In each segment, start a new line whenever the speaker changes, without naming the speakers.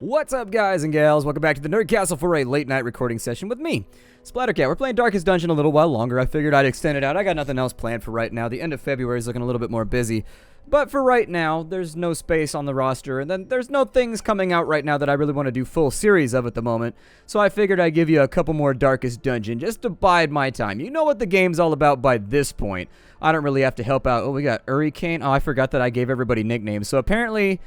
What's up, guys and gals? Welcome back to the Nerd Castle for a late night recording session with me, Splattercat. We're playing Darkest Dungeon a little while longer. I figured I'd extend it out. I got nothing else planned for right now. The end of February is looking a little bit more busy. But for right now, there's no space on the roster, and then there's no things coming out right now that I really want to do full series of at the moment. So I figured I'd give you a couple more Darkest Dungeon just to bide my time. You know what the game's all about by this point. I don't really have to help out. Oh, we got Hurricane. Oh, I forgot that I gave everybody nicknames. So apparently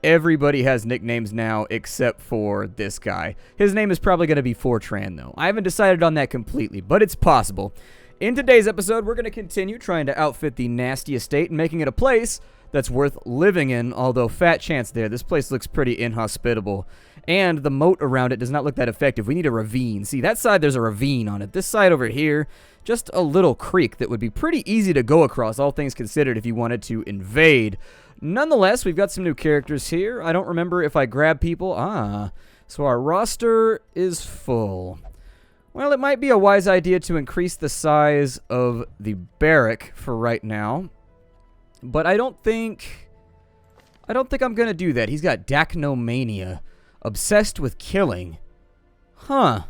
everybody has nicknames now except for this guy. His name is probably going to be Fortran, though. I haven't decided on that completely, but it's possible. In today's episode, we're going to continue trying to outfit the nasty estate and making it a place that's worth living in, although fat chance there. This place looks pretty inhospitable, and the moat around it does not look that effective. We need a ravine. See, that side, there's a ravine on it. This side over here, just a little creek that would be pretty easy to go across, all things considered, if you wanted to invade. Nonetheless, we've got some new characters here. I don't remember if I grab people. So our roster is full. Well, it might be a wise idea to increase the size of the barrack for right now. But I don't think I'm going to do that. He's got Dachnomania. Obsessed with killing. Huh.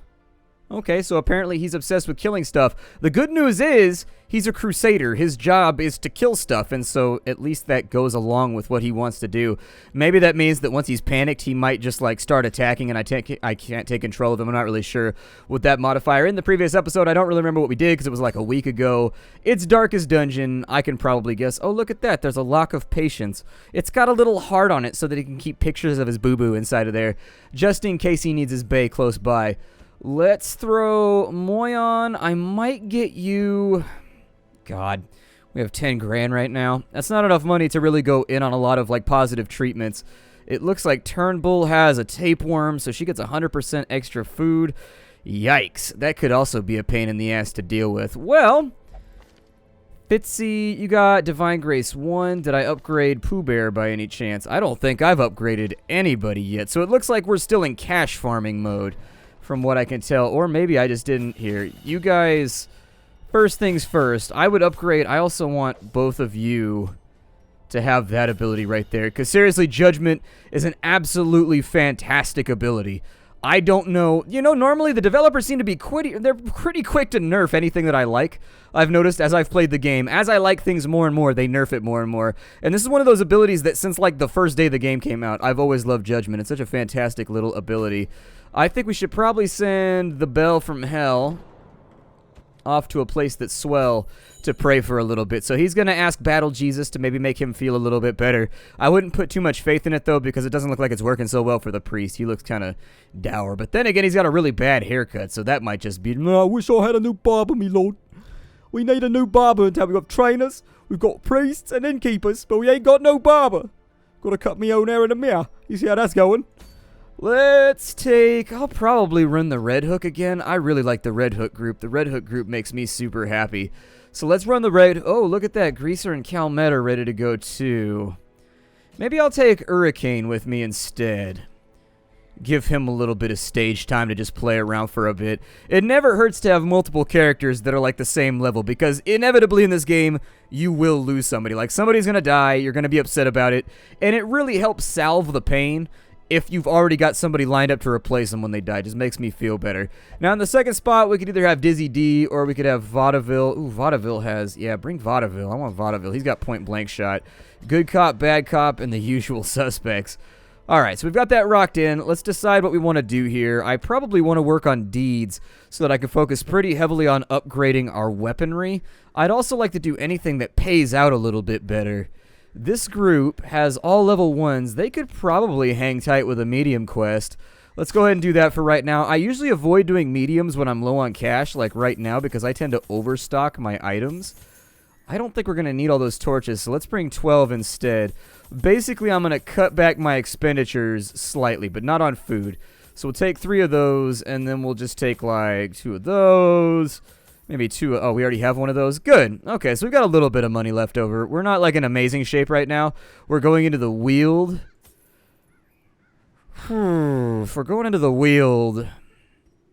Okay, so apparently he's obsessed with killing stuff. The good news is, he's a crusader. His job is to kill stuff, and so at least that goes along with what he wants to do. Maybe that means that once he's panicked, he might just, like, start attacking, and I can't take control of him. I'm not really sure with that modifier. In the previous episode, I don't really remember what we did, because it was like a week ago. It's Darkest Dungeon. I can probably guess. Oh, look at that. There's a lock of patience. It's got a little heart on it so that he can keep pictures of his boo-boo inside of there, just in case he needs his bae close by. Let's throw MOAR. I might get you... God, we have 10 grand right now. That's not enough money to really go in on a lot of, like, positive treatments. It looks like Turnbull has a tapeworm, so she gets 100% extra food. Yikes. That could also be a pain in the ass to deal with. Well, Fitzy, you got Divine Grace 1. Did I upgrade Pooh Bear by any chance? I don't think I've upgraded anybody yet, so it looks like we're still in cash farming mode, from what I can tell. Or maybe I just didn't here. You guys, first things first, I would upgrade. I also want both of you to have that ability right there. Because seriously, Judgment is an absolutely fantastic ability. I don't know. You know, normally the developers seem to be they're pretty quick to nerf anything that I like. I've noticed as I've played the game. As I like things more and more, they nerf it more and more. And this is one of those abilities that since like the first day the game came out, I've always loved Judgment. It's such a fantastic little ability. I think we should probably send the Bell from Hell off to a place that's swell to pray for a little bit. So he's going to ask Battle Jesus to maybe make him feel a little bit better. I wouldn't put too much faith in it, though, because it doesn't look like it's working so well for the priest. He looks kind of dour. But then again, he's got a really bad haircut, so that might just be, I wish I had a new barber, me lord. We need a new barber until we've got trainers, we've got priests and innkeepers, but we ain't got no barber. Got to cut me own hair in the mirror. You see how that's going? Let's take... I'll probably run the Red Hook again. I really like the Red Hook group. The Red Hook group makes me super happy. So let's run the Red... Oh, look at that. Greaser and Calmet are ready to go too. Maybe I'll take Hurricane with me instead. Give him a little bit of stage time to just play around for a bit. It never hurts to have multiple characters that are like the same level, because inevitably in this game, you will lose somebody. Like, somebody's gonna die, you're gonna be upset about it, and it really helps salve the pain if you've already got somebody lined up to replace them when they die. It just makes me feel better. Now, in the second spot, we could either have Dizzy D or we could have Vaudeville. Ooh, Vaudeville has... Yeah, bring Vaudeville. I want Vaudeville. He's got point-blank shot. Good cop, bad cop, and the usual suspects. Alright, so we've got that rocked in. Let's decide what we want to do here. I probably want to work on deeds so that I can focus pretty heavily on upgrading our weaponry. I'd also like to do anything that pays out a little bit better. This group has all level 1s. They could probably hang tight with a medium quest. Let's go ahead and do that for right now. I usually avoid doing mediums when I'm low on cash, like right now, because I tend to overstock my items. I don't think we're going to need all those torches, so let's bring 12 instead. Basically, I'm going to cut back my expenditures slightly, but not on food. So we'll take 3 of those, and then we'll just take, like, 2 of those. Maybe 2. Oh, we already have one of those. Good. Okay, so we've got a little bit of money left over. We're not, like, in amazing shape right now. We're going into the Weald. If we're going into the Weald,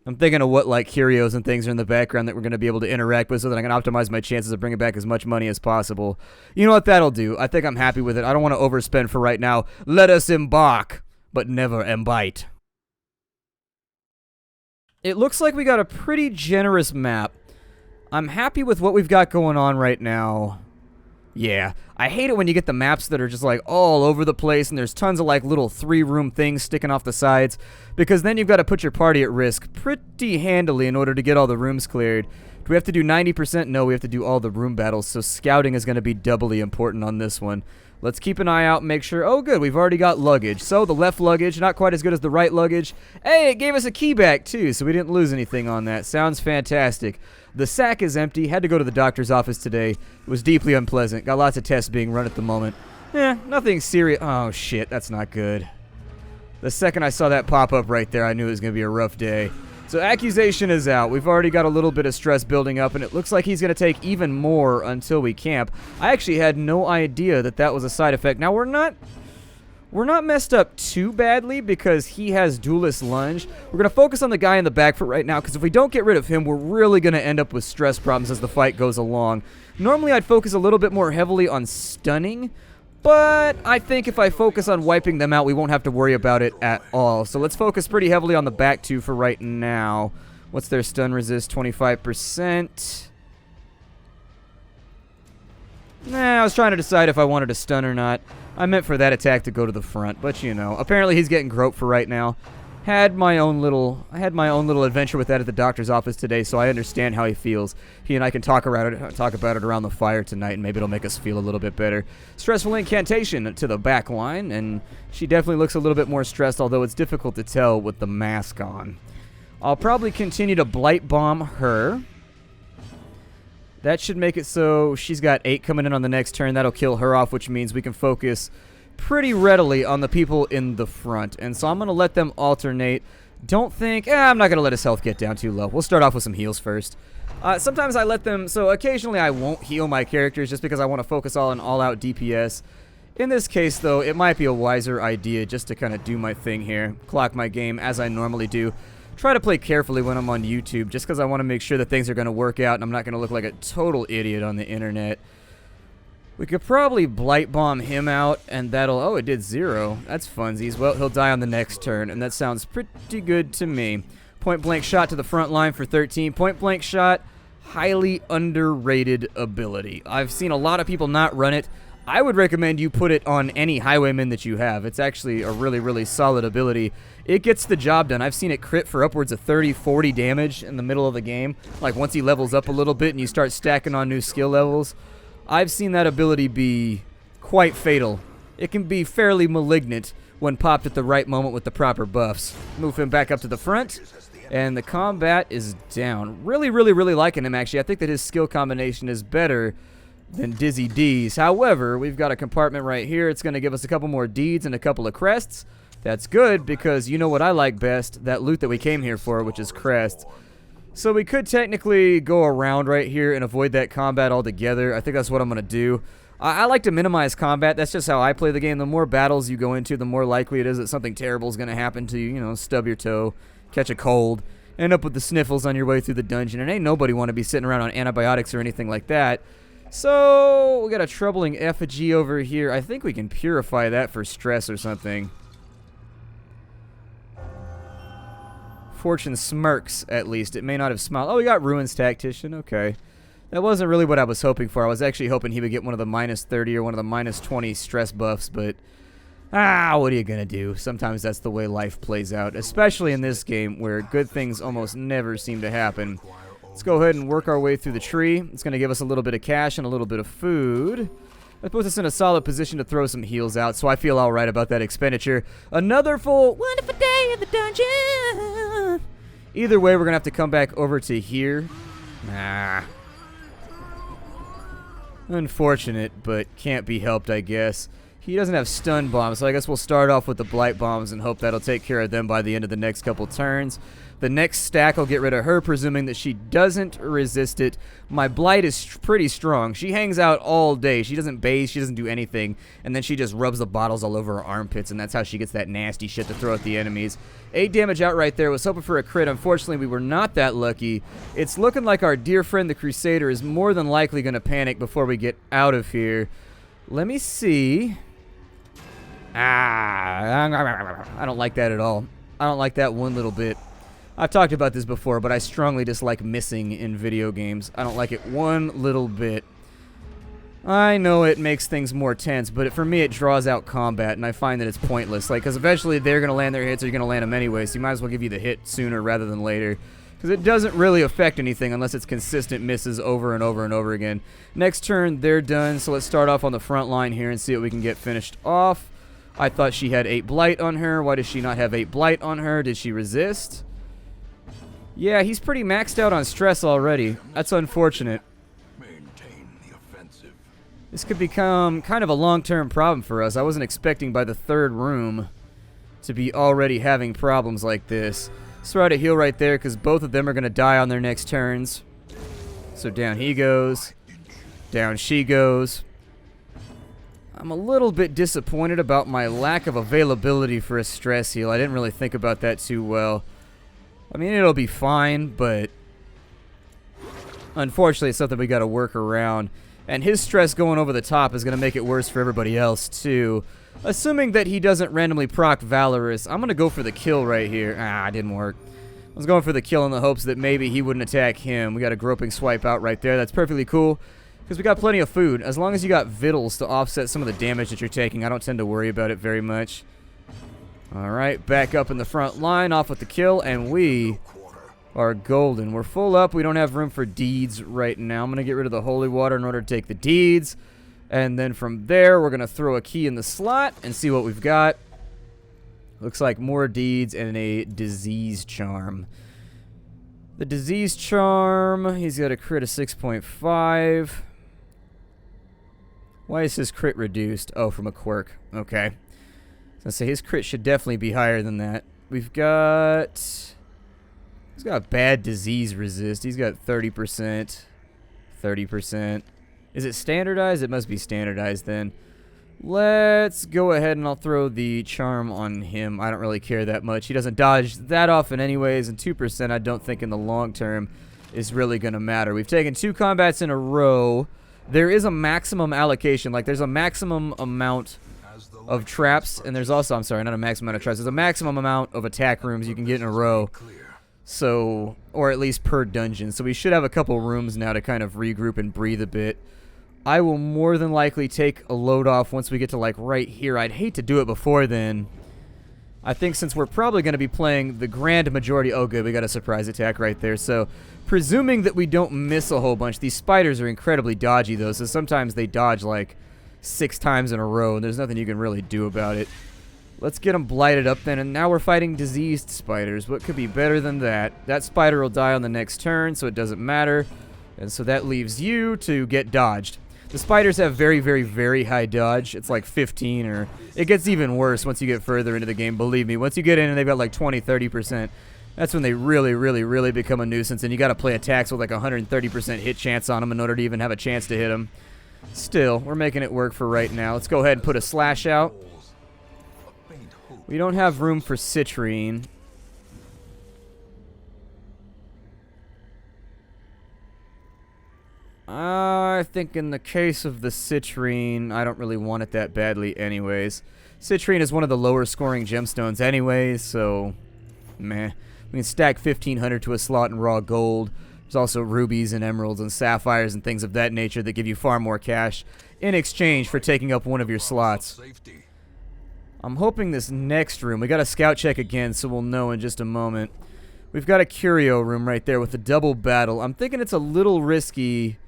I'm thinking of what, like, curios and things are in the background that we're going to be able to interact with so that I can optimize my chances of bringing back as much money as possible. You know what? That'll do. I think I'm happy with it. I don't want to overspend for right now. Let us embark. but never embite. It looks like we got a pretty generous map. I'm happy with what we've got going on right now. Yeah, I hate it when you get the maps that are just like all over the place and there's tons of like little 3-room things sticking off the sides, because then you've got to put your party at risk pretty handily in order to get all the rooms cleared. Do we have to do 90%? No, we have to do all the room battles, so scouting is going to be doubly important on this one. Let's keep an eye out and make sure. Oh, good, we've already got luggage. So the left luggage, not quite as good as the right luggage. Hey, it gave us a key back too, so we didn't lose anything on that. Sounds fantastic. The sack is empty. Had to go to the doctor's office today. It was deeply unpleasant. Got lots of tests being run at the moment. Nothing serious. Oh, shit, that's not good. The second I saw that pop up right there, I knew it was going to be a rough day. So accusation is out. We've already got a little bit of stress building up, and it looks like he's going to take even more until we camp. I actually had no idea that that was a side effect. Now, we're not messed up too badly because he has duelist lunge. We're going to focus on the guy in the back for right now, because if we don't get rid of him, we're really going to end up with stress problems as the fight goes along. Normally, I'd focus a little bit more heavily on stunning, but I think if I focus on wiping them out, we won't have to worry about it at all. So let's focus pretty heavily on the back two for right now. What's their stun resist? 25%. Nah, I was trying to decide if I wanted to stun or not. I meant for that attack to go to the front, but you know, apparently he's getting groped for right now. I had my own little adventure with that at the doctor's office today, so I understand how he feels. He and I can talk about it around the fire tonight, and maybe it'll make us feel a little bit better. Stressful incantation to the back line, and she definitely looks a little bit more stressed, although it's difficult to tell with the mask on. I'll probably continue to blight bomb her. That should make it so she's got 8 coming in on the next turn. That'll kill her off, which means we can focus pretty readily on the people in the front. And so I'm going to let them alternate. Don't think, I'm not going to let his health get down too low. We'll start off with some heals first. Sometimes I let them, so occasionally I won't heal my characters just because I want to focus all on all-out DPS. In this case, though, it might be a wiser idea just to kind of do my thing here. Clock my game as I normally do. Try to play carefully when I'm on YouTube just because I want to make sure that things are going to work out and I'm not going to look like a total idiot on the internet. We could probably blight bomb him out, and that'll... Oh, it did 0. That's funsies. Well, he'll die on the next turn, and that sounds pretty good to me. Point-blank shot to the front line for 13. Point-blank shot, highly underrated ability. I've seen a lot of people not run it. I would recommend you put it on any highwayman that you have. It's actually a really, really solid ability. It gets the job done. I've seen it crit for upwards of 30, 40 damage in the middle of the game. Like, once he levels up a little bit and you start stacking on new skill levels. I've seen that ability be quite fatal. It can be fairly malignant when popped at the right moment with the proper buffs. Move him back up to the front, and the combat is down. Really, really, really liking him, actually. I think that his skill combination is better than Dizzy D's. However, we've got a compartment right here. It's going to give us a couple more deeds and a couple of crests. That's good, because you know what I like best, that loot that we came here for, which is crests. So we could technically go around right here and avoid that combat altogether. I think that's what I'm going to do. I like to minimize combat. That's just how I play the game. The more battles you go into, the more likely it is that something terrible is going to happen to you. You know, stub your toe, catch a cold, end up with the sniffles on your way through the dungeon. And ain't nobody want to be sitting around on antibiotics or anything like that. So we got a troubling effigy over here. I think we can purify that for stress or something. Fortune smirks, at least. It may not have smiled. Oh, we got Ruins Tactician. Okay. That wasn't really what I was hoping for. I was actually hoping he would get one of the -30 or one of the -20 stress buffs, but... what are you going to do? Sometimes that's the way life plays out, especially in this game where good things almost never seem to happen. Let's go ahead and work our way through the tree. It's going to give us a little bit of cash and a little bit of food. That puts us in a solid position to throw some heals out, so I feel alright about that expenditure. Another full wonderful day in the dungeon! Either way, we're going to have to come back over to here. Unfortunate, but can't be helped, I guess. He doesn't have stun bombs, so I guess we'll start off with the blight bombs and hope that'll take care of them by the end of the next couple turns. The next stack will get rid of her, presuming that she doesn't resist it. My blight is pretty strong. She hangs out all day. She doesn't bathe. She doesn't do anything. And then she just rubs the bottles all over her armpits, and that's how she gets that nasty shit to throw at the enemies. 8 damage out right there. Was hoping for a crit. Unfortunately, we were not that lucky. It's looking like our dear friend the Crusader is more than likely going to panic before we get out of here. Let me see. I don't like that at all. I don't like that one little bit. I've talked about this before, but I strongly dislike missing in video games. I don't like it one little bit. I know it makes things more tense, but for me it draws out combat, and I find that it's pointless. Like, because eventually they're going to land their hits, or you're going to land them anyway, so you might as well give you the hit sooner rather than later. Because it doesn't really affect anything unless it's consistent misses over and over and over again. Next turn, they're done, so let's start off on the front line here and see what we can get finished off. I thought she had 8 Blight on her. Why does she not have 8 Blight on her? Did she resist? Yeah, he's pretty maxed out on stress already. That's unfortunate.
Maintain the offensive.
This could become kind of a long-term problem for us. I wasn't expecting by the 3rd room to be already having problems like this. Let's throw out a heal right there because both of them are going to die on their next turns. So down he goes. Down she goes. I'm a little bit disappointed about my lack of availability for a stress heal. I didn't really think about that too well. I mean, it'll be fine, but unfortunately it's something we got to work around. And his stress going over the top is going to make it worse for everybody else, too. Assuming that he doesn't randomly proc Valorous, I'm going to go for the kill right here. It didn't work. I was going for the kill in the hopes that maybe he wouldn't attack him. We got a groping swipe out right there. That's perfectly cool, because we got plenty of food. As long as you got vittles to offset some of the damage that you're taking, I don't tend to worry about it very much. Alright, back up in the front line, off with the kill, and we are golden. We're full up. We don't have room for deeds right now. I'm going to get rid of the holy water in order to take the deeds. And then from there, we're going to throw a key in the slot and see what we've got. Looks like more deeds and a disease charm. The disease charm, he's got a crit of 6.5. Why is his crit reduced? Oh, from a quirk. Okay. I say his crit should definitely be higher than that. We've got... He's got bad disease resist. He's got 30%. 30%. Is it standardized? It must be standardized then. Let's go ahead and I'll throw the charm on him. I don't really care that much. He doesn't dodge that often anyways, and 2% I don't think in the long term is really going to matter. We've taken 2 combats in a row. There is a maximum allocation. Like, there's a maximum amount of traps, and there's also, I'm sorry, not a maximum amount of traps. There's a maximum amount of attack rooms you can get in a row. So, or at least per dungeon. So we should have a couple rooms now to kind of regroup and breathe a bit. I will more than likely take a load off once we get to, like, right here. I'd hate to do it before then. I think since we're probably going to be playing the grand majority... Oh, good, we got a surprise attack right there. So, presuming that we don't miss a whole bunch. These spiders are incredibly dodgy, though, so sometimes they dodge, like, 6 times in a row, and there's nothing you can really do about it. Let's get them blighted up then, and now we're fighting diseased spiders. What could be better than that? That spider will die on the next turn, so it doesn't matter. And so that leaves you to get dodged. The spiders have very, very, very high dodge. It's like 15, or it gets even worse once you get further into the game, believe me. Once you get in and they've got like 20, 30%, that's when they really, really, really become a nuisance, and you got to play attacks with like 130% hit chance on them in order to even have a chance to hit them. Still, we're making it work for right now. Let's go ahead and put a slash out. We don't have room for citrine. I think in the case of the citrine, I don't really want it that badly anyways. Citrine is one of the lower scoring gemstones anyways, so meh. We can stack 1,500 to a slot in raw gold. There's also rubies and emeralds and sapphires and things of that nature that give you far more cash in exchange for taking up one of your slots. I'm hoping this next room, we got a scout check again, so we'll know in just a moment. We've got a curio room right there with a double battle. I'm thinking it's a little risky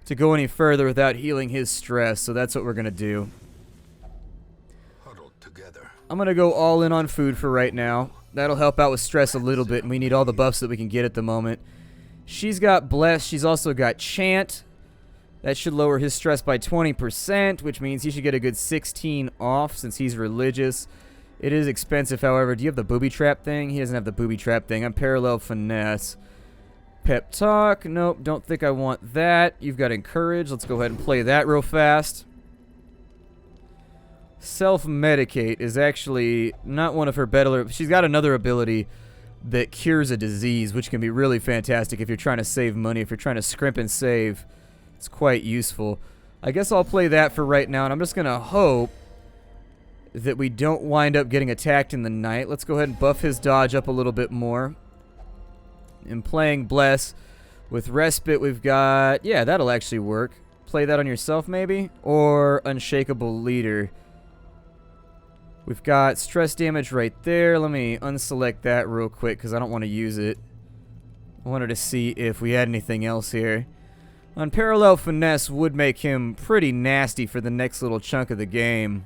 to go any further without healing his stress, so that's what we're going to do. I'm going to go all in on food for right now. That'll help out with stress a little bit, and we need all the buffs that we can get at the moment. She's got Bless. She's also got Chant. That should lower his stress by 20%, which means he should get a good 16 off since he's religious. It is expensive, however. Do you have the booby trap thing? He doesn't have the booby trap thing. I'm parallel finesse. Pep talk. Nope, don't think I want that. You've got encourage. Let's go ahead and play that real fast. Self-medicate is actually not one of her better... She's got another ability that cures a disease, which can be really fantastic if you're trying to save money, if you're trying to scrimp and save. It's quite useful. I guess I'll play that for right now, and I'm just going to hope that we don't wind up getting attacked in the night. Let's go ahead and buff his dodge up a little bit more. And playing Bless with Respite, we've got... Yeah, that'll actually work. Play that on yourself, maybe? Or Unshakable Leader. We've got stress damage right there. Let me unselect that real quick because I don't want to use it. I wanted to see if we had anything else here. Unparalleled Finesse would make him pretty nasty for the next little chunk of the game.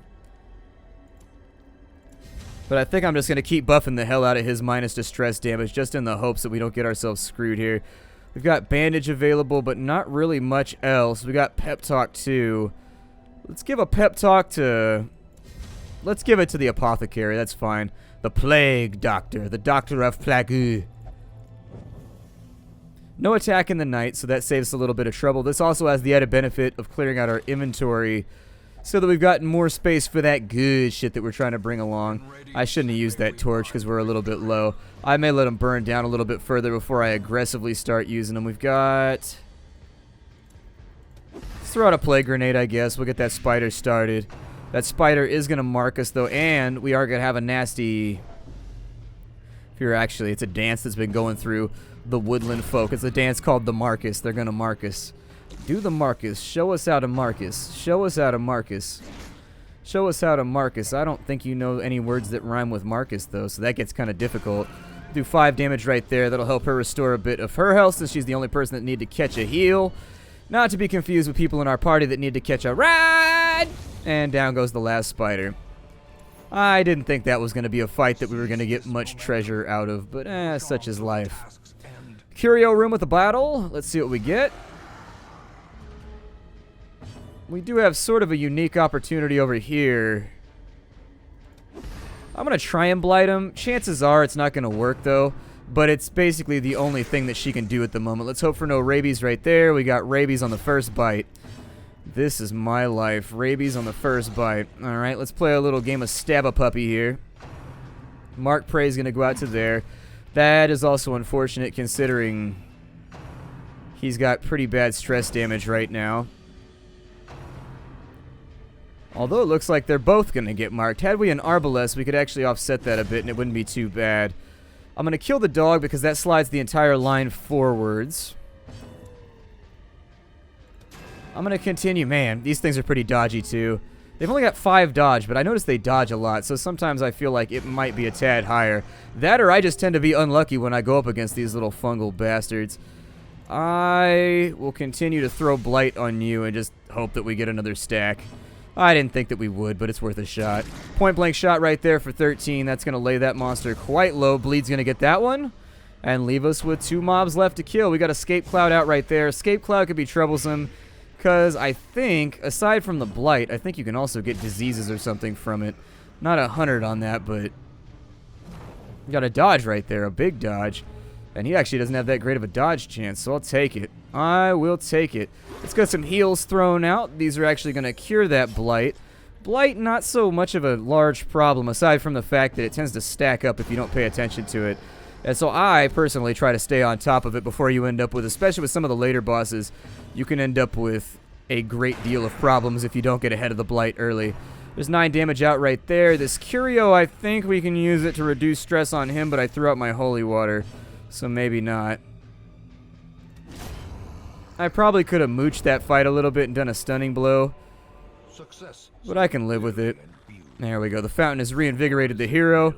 But I think I'm just going to keep buffing the hell out of his minus distress damage just in the hopes that we don't get ourselves screwed here. We've got Bandage available, but not really much else. We got Pep Talk too. Let's give a Pep Talk to... Let's give it to the Apothecary. That's fine. The Plague Doctor. The Doctor of Plague. No attack in the night, so that saves us a little bit of trouble. This also has the added benefit of clearing out our inventory so that we've gotten more space for that good shit that we're trying to bring along. I shouldn't have used that torch because we're a little bit low. I may let them burn down a little bit further before I aggressively start using them. We've got... Let's throw out a Plague Grenade, I guess. We'll get that spider started. That spider is going to mark us, though, and we are going to have a nasty... Here, actually, it's a dance that's been going through the woodland folk. It's a dance called the Marcus. They're going to mark us. Do the Marcus. Show us how to Marcus. Show us how to Marcus. Show us how to Marcus. I don't think you know any words that rhyme with Marcus, though, so that gets kind of difficult. Do 5 damage right there. That'll help her restore a bit of her health since she's the only person that need to catch a heal. Not to be confused with people in our party that need to catch a ride. And down goes the last spider. I didn't think that was going to be a fight that we were going to get much treasure out of, but such is life. Curio room with a battle. Let's see what we get. We do have sort of a unique opportunity over here. I'm going to try and blight him. Chances are it's not going to work, though. But it's basically the only thing that she can do at the moment. Let's hope for no rabies right there. We got rabies on the first bite. This is my life. Rabies on the first bite. Alright, let's play a little game of Stab-A-Puppy here. Mark Prey is going to go out to there. That is also unfortunate considering he's got pretty bad stress damage right now. Although it looks like they're both going to get marked. Had we an Arbalest, we could actually offset that a bit and it wouldn't be too bad. I'm going to kill the dog because that slides the entire line forwards. I'm going to continue. Man, these things are pretty dodgy too. They've only got 5 dodge, but I notice they dodge a lot, so sometimes I feel like it might be a tad higher. That or I just tend to be unlucky when I go up against these little fungal bastards. I will continue to throw Blight on you and just hope that we get another stack. I didn't think that we would, but it's worth a shot. Point blank shot right there for 13. That's going to lay that monster quite low. Bleed's going to get that one and leave us with 2 mobs left to kill. We got Escape Cloud out right there. Escape Cloud could be troublesome because I think, aside from the Blight, I think you can also get diseases or something from it. Not 100 on that, but you got a dodge right there, a big dodge. And he actually doesn't have that great of a dodge chance, so I'll take it. I will take it. Let's get some heals thrown out. These are actually going to cure that Blight. Blight, not so much of a large problem, aside from the fact that it tends to stack up if you don't pay attention to it. And so I personally try to stay on top of it before you end up with, especially with some of the later bosses, you can end up with a great deal of problems if you don't get ahead of the Blight early. There's 9 damage out right there. This Curio, I think we can use it to reduce stress on him, but I threw out my Holy Water. So maybe not. I probably could have mooched that fight a little bit and done a stunning blow. But I can live with it. There we go. The fountain has reinvigorated the hero.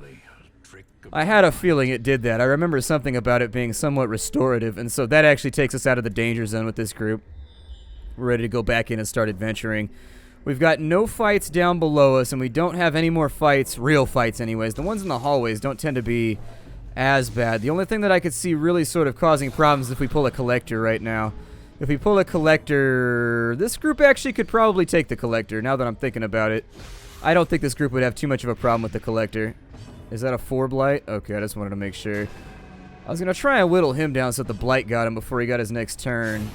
I had a feeling it did that. I remember something about it being somewhat restorative, and so that actually takes us out of the danger zone with this group. We're ready to go back in and start adventuring. We've got no fights down below us, and we don't have any more fights, real fights anyways. The ones in the hallways don't tend to be as bad. The only thing that I could see really sort of causing problems is if we pull a collector right now. If we pull a collector, this group actually could probably take the collector, now that I'm thinking about it. I don't think this group would have too much of a problem with the collector. Is that a 4 Blight? Okay, I just wanted to make sure. I was going to try and whittle him down so that the Blight got him before he got his next turn.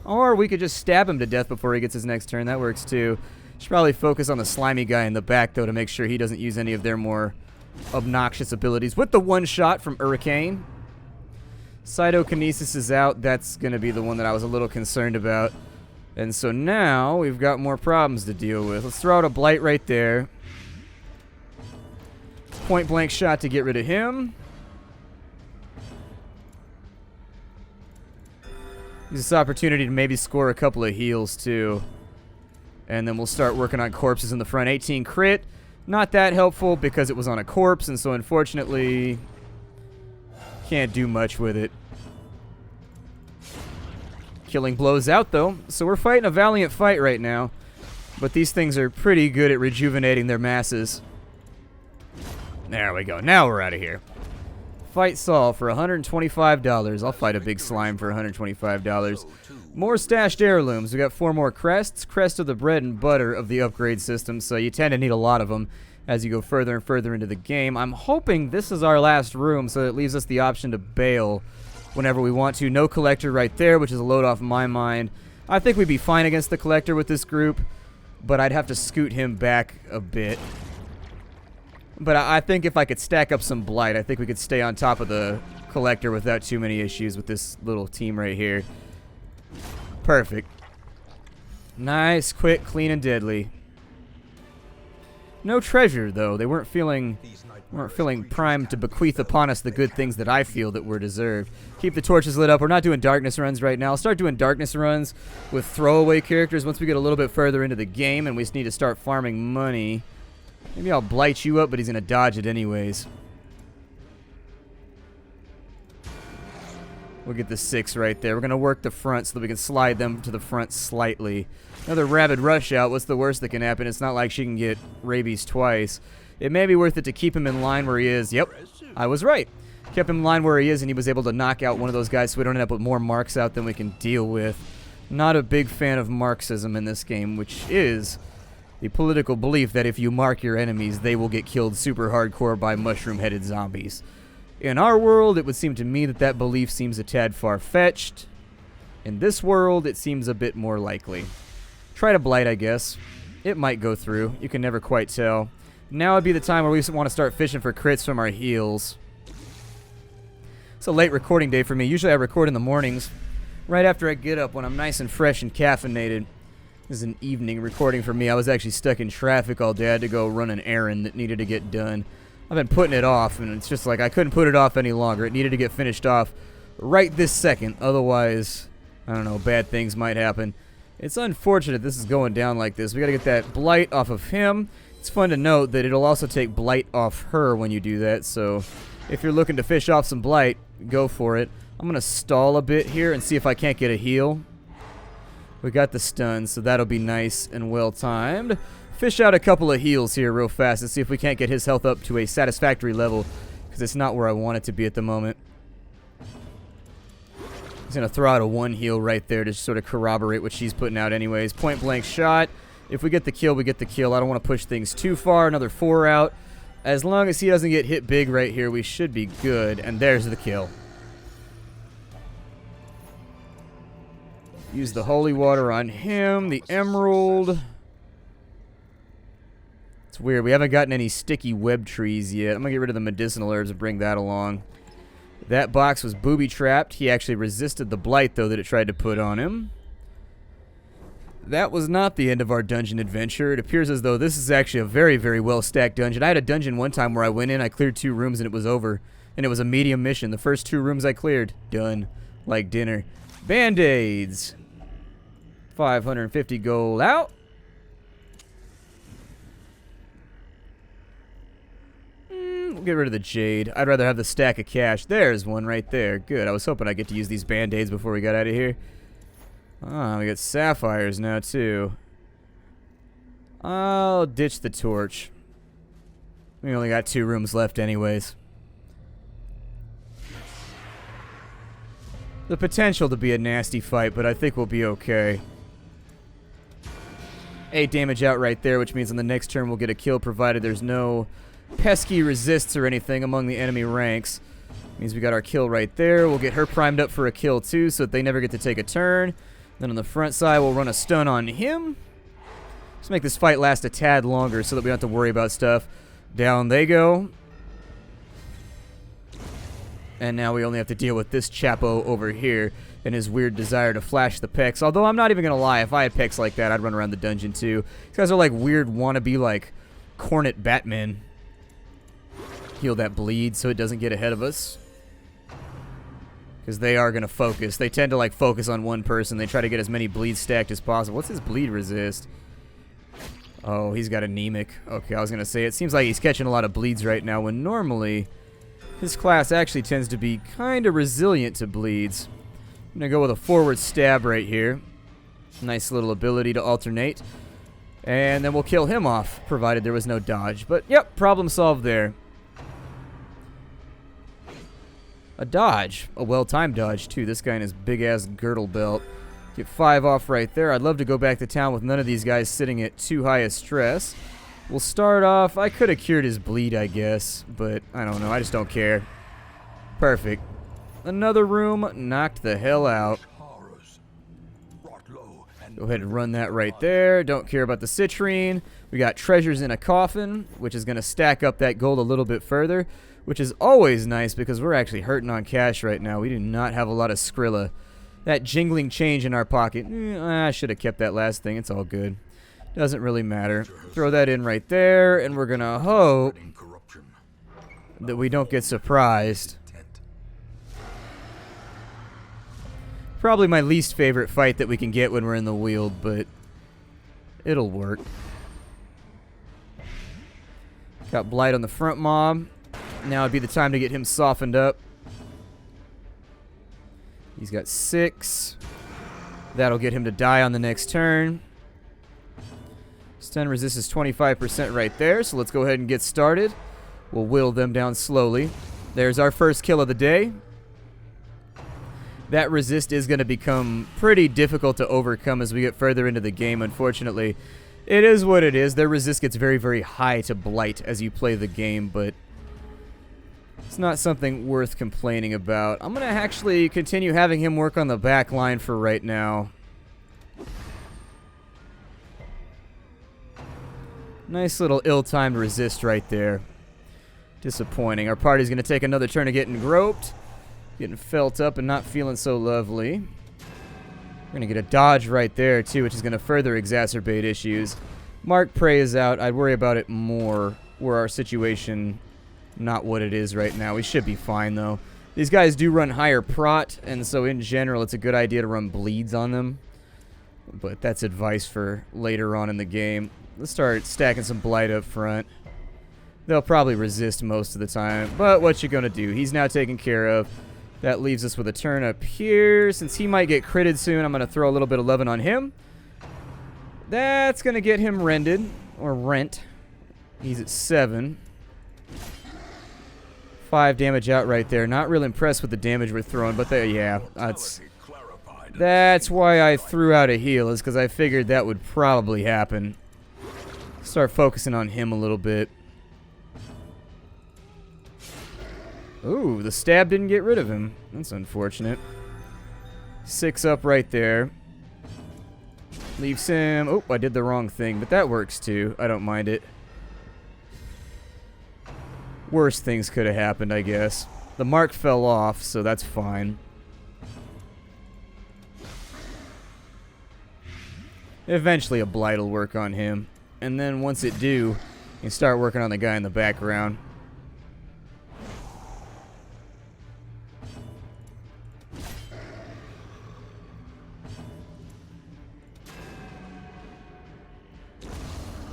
Or we could just stab him to death before he gets his next turn. That works too. Should probably focus on the slimy guy in the back, though, to make sure he doesn't use any of their more obnoxious abilities. With the one shot from Hurricane. Cytokinesis is out. That's going to be the one that I was a little concerned about. And so now we've got more problems to deal with. Let's throw out a Blight right there. point blank shot to get rid of him. Use this opportunity to maybe score a couple of heals too. And then we'll start working on corpses in the front. 18 crit. Not that helpful because it was on a corpse, and so unfortunately can't do much with it. Killing blows out though, so we're fighting a valiant fight right now. But these things are pretty good at rejuvenating their masses. There we go. Now we're out of here. Fight Saul for $125. I'll fight a big slime for $125. More stashed heirlooms. We got 4 more crests. Crests are the bread and butter of the upgrade system, so you tend to need a lot of them as you go further and further into the game. I'm hoping this is our last room, so it leaves us the option to bail whenever we want to. No collector right there, which is a load off my mind. I think we'd be fine against the collector with this group, but I'd have to scoot him back a bit. But I think if I could stack up some blight, I think we could stay on top of the collector without too many issues with this little team right here. Perfect. Nice, quick, clean, and deadly. No treasure, though. They weren't feeling primed to bequeath upon us the good things that I feel that were deserved. Keep the torches lit up. We're not doing darkness runs right now. I'll start doing darkness runs with throwaway characters once we get a little bit further into the game and we just need to start farming money. Maybe I'll blight you up, but he's going to dodge it anyways. We'll get the 6 right there. We're going to work the front so that we can slide them to the front slightly. Another rabid rush out. What's the worst that can happen? It's not like she can get rabies twice. It may be worth it to keep him in line where he is. Yep, I was right. Kept him in line where he is, and he was able to knock out one of those guys so we don't end up with more marks out than we can deal with. Not a big fan of Marxism in this game, which is the political belief that if you mark your enemies, they will get killed super hardcore by mushroom-headed zombies. In our world, it would seem to me that that belief seems a tad far-fetched. In this world, it seems a bit more likely. Try to blight, I guess. It might go through. You can never quite tell. Now would be the time where we want to start fishing for crits from our heals. It's a late recording day for me. Usually I record in the mornings, right after I get up when I'm nice and fresh and caffeinated. This is an evening recording for me. I was actually stuck in traffic all day. I had to go run an errand that needed to get done. I've been putting it off, and it's just like I couldn't put it off any longer. It needed to get finished off right this second. Otherwise, I don't know, bad things might happen. It's unfortunate this is going down like this. We got to get that blight off of him. It's fun to note that it'll also take blight off her when you do that. So if you're looking to fish off some blight, go for it. I'm going to stall a bit here and see if I can't get a heal. We got the stun, so that'll be nice and well-timed. Fish out a couple of heals here real fast and see if we can't get his health up to a satisfactory level, because it's not where I want it to be at the moment. He's going to throw out a 1 heal right there to sort of corroborate what she's putting out anyways. Point-blank shot. If we get the kill, we get the kill. I don't want to push things too far. Another 4 out. As long as he doesn't get hit big right here, we should be good. And there's the kill. Use the holy water on him. The emerald. It's weird. We haven't gotten any sticky web trees yet. I'm going to get rid of the medicinal herbs and bring that along. That box was booby-trapped. He actually resisted the blight, though, that it tried to put on him. That was not the end of our dungeon adventure. It appears as though this is actually a very, very well-stacked dungeon. I had a dungeon one time where I went in, I cleared 2 rooms, and it was over. And it was a medium mission. The first 2 rooms I cleared. Done. Like dinner. Band-Aids. 550 gold out. We'll get rid of the jade. I'd rather have the stack of cash. There's one right there. Good. I was hoping I'd get to use these band-aids before we got out of here. Ah, we got sapphires now, too. I'll ditch the torch. We only got 2 rooms left anyways. The potential to be a nasty fight, but I think we'll be okay. 8 damage out right there, which means on the next turn we'll get a kill, provided there's no pesky resists or anything among the enemy ranks. Means we got our kill right there. We'll get her primed up for a kill too, so that they never get to take a turn. Then on the front side, we'll run a stun on him. Just make this fight last a tad longer so that we don't have to worry about stuff. Down they go. And now we only have to deal with this chapo over here and his weird desire to flash the pecs. Although I'm not even going to lie, if I had pecs like that, I'd run around the dungeon too. These guys are like weird wannabe like Cornet Batman. Heal that bleed so it doesn't get ahead of us. Because they are going to focus. They tend to like focus on one person. They try to get as many bleeds stacked as possible. What's his bleed resist? Oh, he's got anemic. Okay, I was going to say, it seems like he's catching a lot of bleeds right now, when normally his class actually tends to be kind of resilient to bleeds. I'm going to go with a forward stab right here. Nice little ability to alternate. And then we'll kill him off, provided there was no dodge. But, yep, problem solved there. A dodge. A well-timed dodge, too. This guy in his big-ass girdle belt. Get 5 off right there. I'd love to go back to town with none of these guys sitting at too high a stress. We'll start off. I could have cured his bleed, I guess. But, I don't know. I just don't care. Perfect. Another room knocked the hell out. Go ahead and run that right there. Don't care about the citrine. We got treasures in a coffin, which is going to stack up that gold a little bit further, which is always nice because we're actually hurting on cash right now. We do not have a lot of Skrilla. That jingling change in our pocket, I should have kept that last thing. It's all good. Doesn't really matter. Throw that in right there, and we're going to hope that we don't get surprised. Probably my least favorite fight that we can get when we're in the Weald, but it'll work. Got Blight on the front mob. Now would be the time to get him softened up. He's got 6. That'll get him to die on the next turn. Stun resist is 25% right there, so let's go ahead and get started. We'll whittle them down slowly. There's our first kill of the day. That resist is going to become pretty difficult to overcome as we get further into the game, unfortunately. It is what it is. Their resist gets very, very high to Blight as you play the game, but it's not something worth complaining about. I'm going to actually continue having him work on the back line for right now. Nice little ill-timed resist right there. Disappointing. Our party's going to take another turn of getting groped. Getting felt up and not feeling so lovely. We're going to get a dodge right there, too, which is going to further exacerbate issues. Mark Prey is out. I'd worry about it more were our situation not what it is right now. We should be fine, though. These guys do run higher prot, and so in general, it's a good idea to run bleeds on them. But that's advice for later on in the game. Let's start stacking some Blight up front. They'll probably resist most of the time, but what you going to do? He's now taken care of. That leaves us with a turn up here. Since he might get critted soon, I'm going to throw a little bit of Levin on him. That's going to get him rended, or rent. He's at 7. 5 damage out right there. Not real impressed with the damage we're throwing, but yeah, that's why I threw out a heal, is because I figured that would probably happen. Start focusing on him a little bit. Ooh, the stab didn't get rid of him. That's unfortunate. 6 up right there. Leaves him... Oh, I did the wrong thing, but that works too. I don't mind it. Worse things could have happened, I guess. The mark fell off, so that's fine. Eventually a blight will work on him. And then once it do, you can start working on the guy in the background.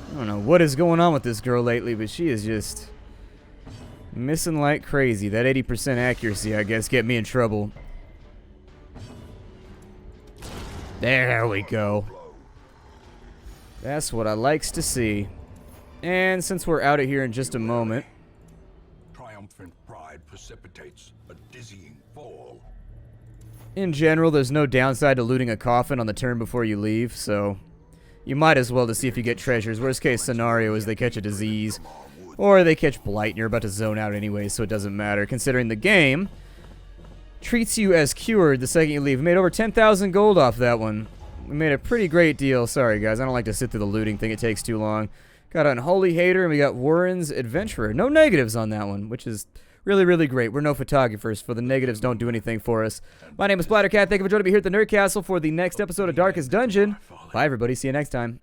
I don't know what is going on with this girl lately, but she is just missing like crazy. That 80% accuracy, I guess, get me in trouble. There we go. That's what I likes to see. And since we're out of here in just a moment,
Triumphant pride precipitates a dizzying fall.
in general, there's no downside to looting a coffin on the turn before you leave, so you might as well to see if you get treasures. Worst case scenario is they catch a disease, or they catch blight and you're about to zone out anyway, so it doesn't matter, considering the game treats you as cured the second you leave. We made over 10,000 gold off that one. We made a pretty great deal. Sorry, guys. I don't like to sit through the looting thing. It takes too long. Got Unholy Hater, and we got Warren's Adventurer. No negatives on that one, which is really, really great. We're no photographers, for the negatives don't do anything for us. My name is Splattercat. Thank you for joining me here at the Nerd Castle for the next episode of Darkest Dungeon. Bye, everybody. See you next time.